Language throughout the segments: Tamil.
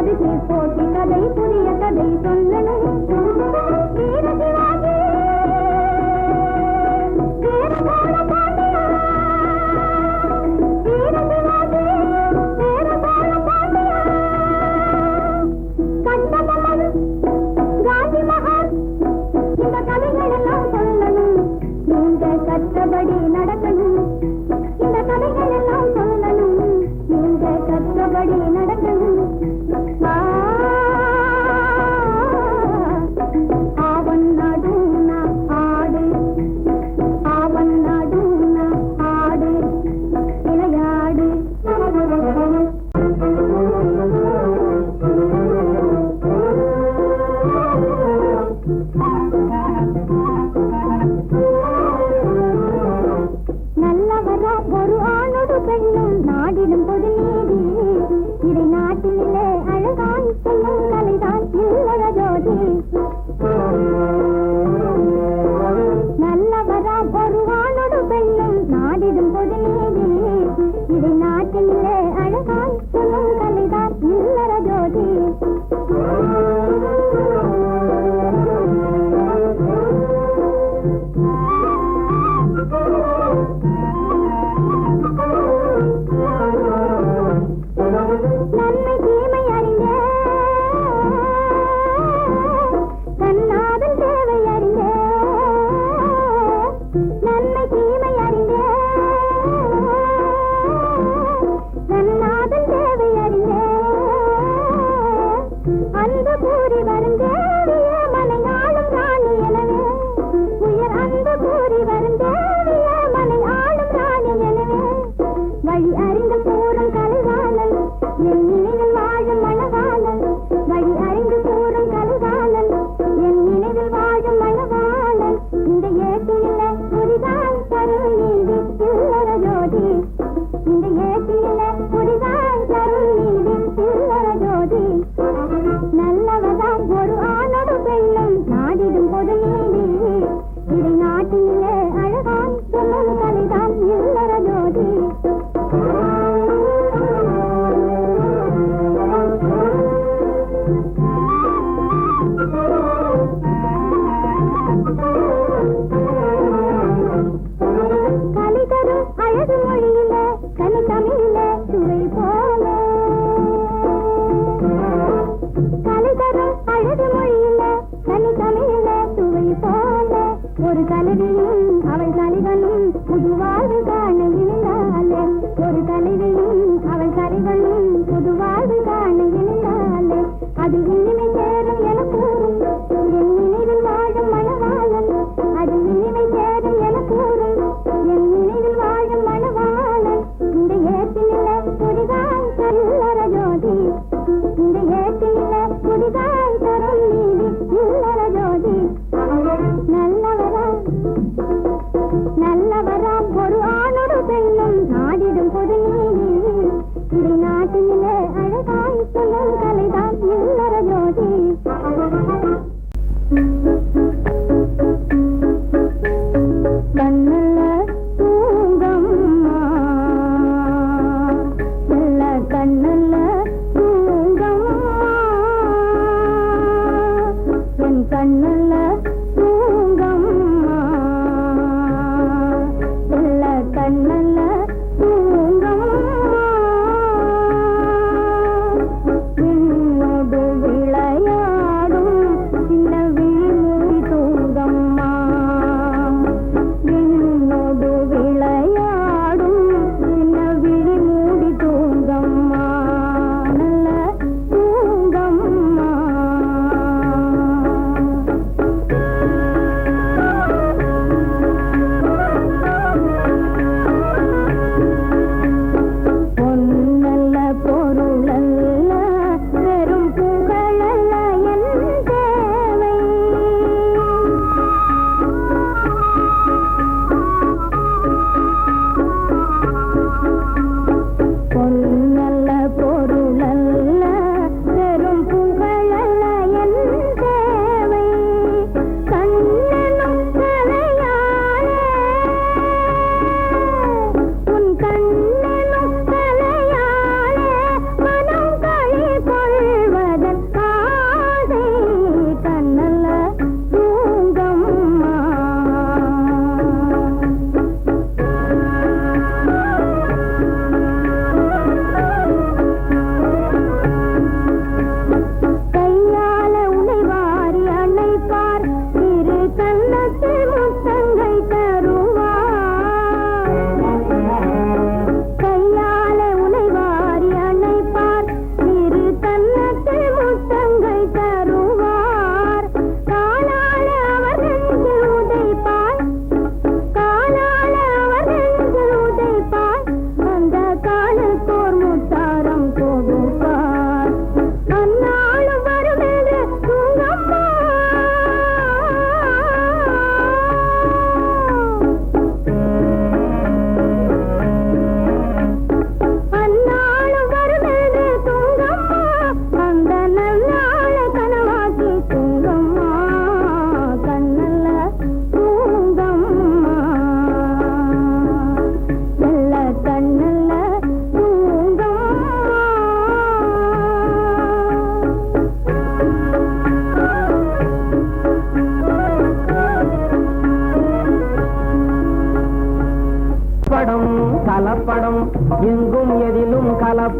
சிரிச்சு போட்டி கதை புதிய கதை சொல்லணும். வீர சிவாஜி வீர சோழ பாண்டியா, வீர சிவாஜி வீர சோழ பாண்டியா, கண்டபொம்மன் காந்தி மகான், இந்த கதைகள் எல்லாம் சொல்லணும். நீங்க கற்றபடி நடக்கணும். இந்த கதைகள் எல்லாம் சொல்லணும். நீங்க கற்றபடி நடக்கணும்.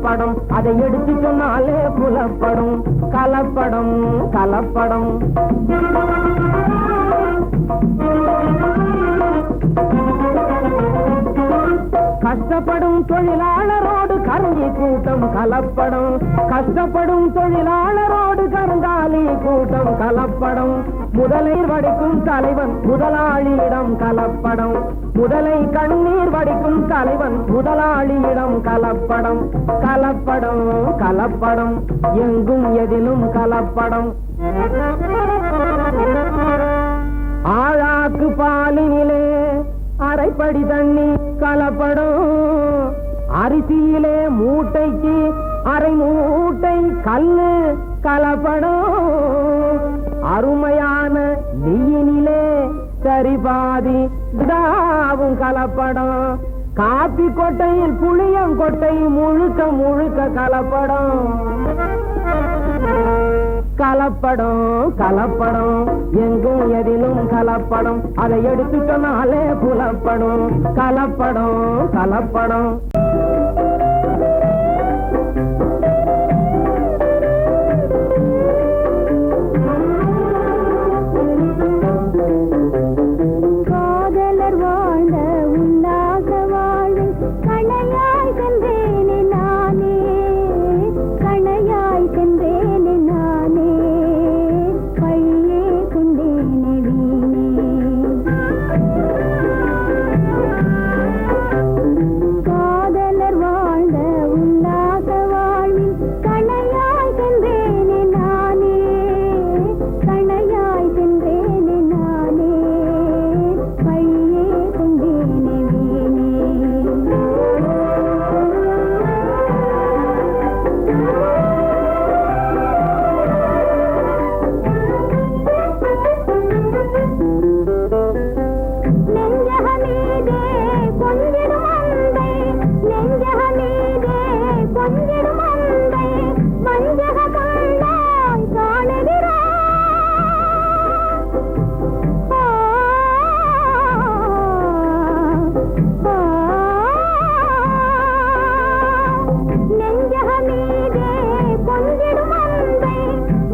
கலப்படம் அதை எடுத்து சொன்னாலே புலப்படும் கலப்படம் கலப்படம் கஷ்டப்படும் தொழிலாளரோடு கருங்கி கூட்டம் கலப்படம் கஷ்டப்படும் தொழிலாளரோடு கருங்காலி கூட்டம் கலப்படம் முதலை வடிக்கும் தலைவன் முதலாளியிடம் கலப்படம் முதலை கண்ணீர் வடிக்கும் தலைவன் முதலாளியிடம் கலப்படம் கலப்படம் கலப்படம் எங்கும் எதிலும் கலப்படம் ஆழாக்கு பாலினிலே அரைப்படி தண்ணி கலப்படம் அரிசியிலே மூட்டைக்கு அரை மூட்டை கல்லு கலப்படம் அருமையான நெய்யினிலே சரிபாதி தாவும் கலப்படம் காப்பி கொட்டையில் புளியங்கொட்டை முழுக்க முழுக்க கலப்படம் கலப்படம் கலப்படம் எங்கும் எதிலும் கலப்படம் அதை எடுத்து சொன்னாலே புலப்படும் கலப்படம் கலப்படம் காதலர் வாழ்ந்த உல்லாச வாழ்வில் கணையாய் சென்றேனே நானே கணையாய் சென்றேனே நானே பையே கொண்டேனே வீணே காதலர் வாழ்ந்த உல்லாச வாழ்வில் கணையாய் சென்றேனே நானே கணையாய் சென்றேனே நானே பையே கொண்டேனே வீணே நெஞ்சகமீதே கொஞ்சிடும் அன்பை நெஞ்சகமீதே கொஞ்சிடும் அன்பை வஞ்சக கண்டாய் காணுகிறாய் நெஞ்சகமீதே கொஞ்சிடும் அன்பை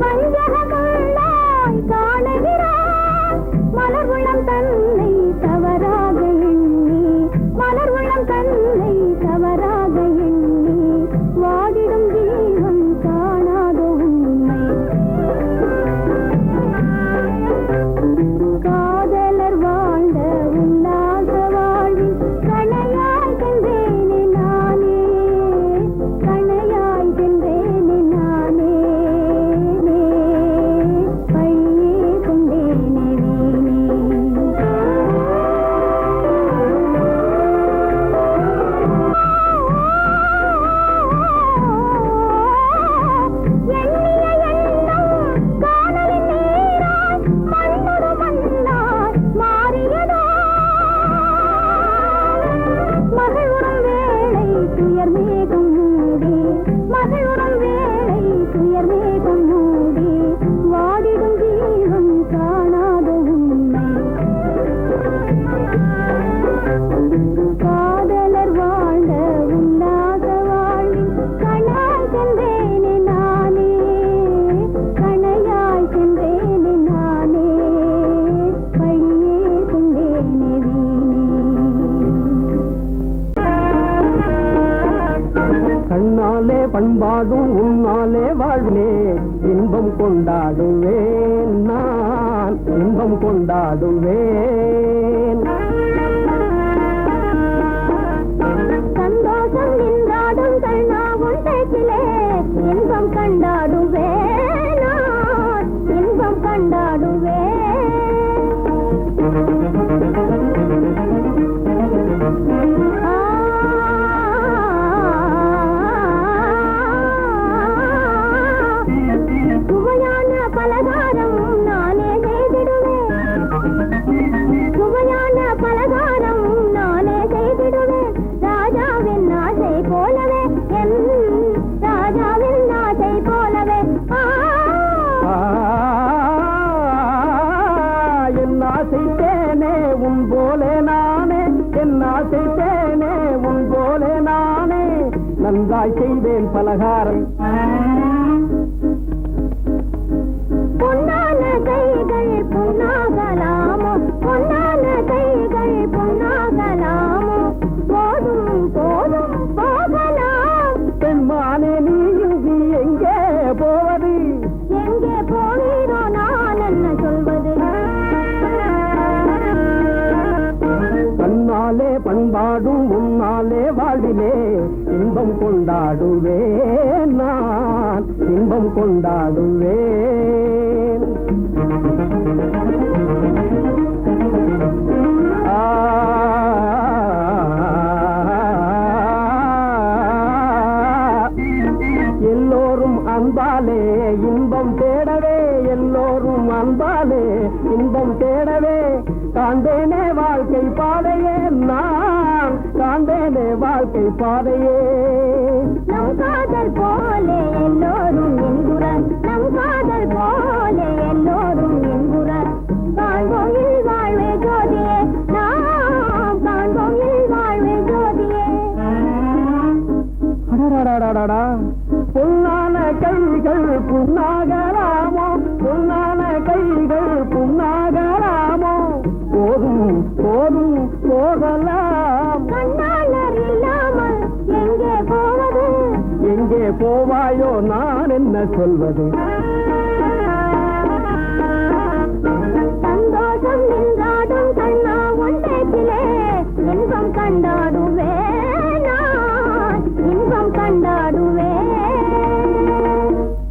வஞ்சக கண்டாய் காணுகிறாய் மலர் உள்ளம் தன்னை தவறாக எண்ணி மலர் உள்ளம் தன்னை தவறாக எண்ணி வாடிடும் ஜீவன் காணாத உண்மை காதலர் வாழ்ந்த உல்லாச வாழ்வில் கணையாய் சென்றேனே நானே கணையாய் சென்றேனே நானே பையே கொண்டேனே வீணே எண்ணிய எண்ணம் காணலின் நீராய் மண்ணொரு மண்ணாய் மாறியதோ மகிழுறும் வேளை துயர் மேகம் மூடி மகிழுறும் வேளை துயர் மேகம் மூடி வாடிடும் ஜீவன் காணாத உண்மை காதலர் வாழ்ந்த உல்லாச வாழ்வில் கணையாய் சென்றேனே நானே கணையாய் சென்றேனே நானே பையே கொண்டேனே கண்ணாலே பண்பாடும் உன்னாலே வாழ்வே இன்பம் கொண்டாடுவேன் நான் இன்பம் கொண்டாடுவேன் சந்தோஷம் நின்றாடும் கண்ணாவும் பேச்சிலே இன்பம் கண்டாடுவேன் நான் இன்பம் கண்டாடுவேன் சுவையான பலகாரம் நானே செய்திடுவேன் சுவையான பலகாரம் நானே செய்திடுவேன் ராஜாவின் ஆசை போலவே என் ராஜாவின் ஆசை போலவே உனக்காய் செய்வேன் பலகாரம். பொன்னான கைகள் பொன்னாகலாமோ, பொன்னான கைகள் பொன்னாகலாமோ, போதும் போதும் போகலாம். பெண்மானே நீ இங்கு எங்கே போவது? எங்கே போனீரோ நான் என்ன சொல்வது? கண்ணாலே பண்பாடும் உன்னாலே வாழ்விலே இன்பம் கொண்டாடுவேன் நான், இன்பம் கொண்டாடுவேன். எல்லோரும் அன்பாலே இன்பம் தேடவே, எல்லோரும் அன்பாலே இன்பம் தேடவே, காண்பேனே வாழ்க்கை பாதையே நான், காண்பேனே வாழ்க்கை பாதையே. நம் காதல் போலே எல்லோரும் என்குறர், நம் காதல் போலே எல்லோரும் என்குறர். காண்போம் இல் வாழ்வே ஜோதியே, நாம் காண்போம் இல் வாழ்வே ஜோதியே. அடடடடடடா, பொன்னான கைகள் புண்ணாகலாமோ, பொன்னான கைகள் புண்ணாகலாமோ, போதும் போதும் போகலாம். கண்ணாளர் இல்லாமல் எங்கே போவது? எங்கே போவாயோ நான் என்ன சொல்வது?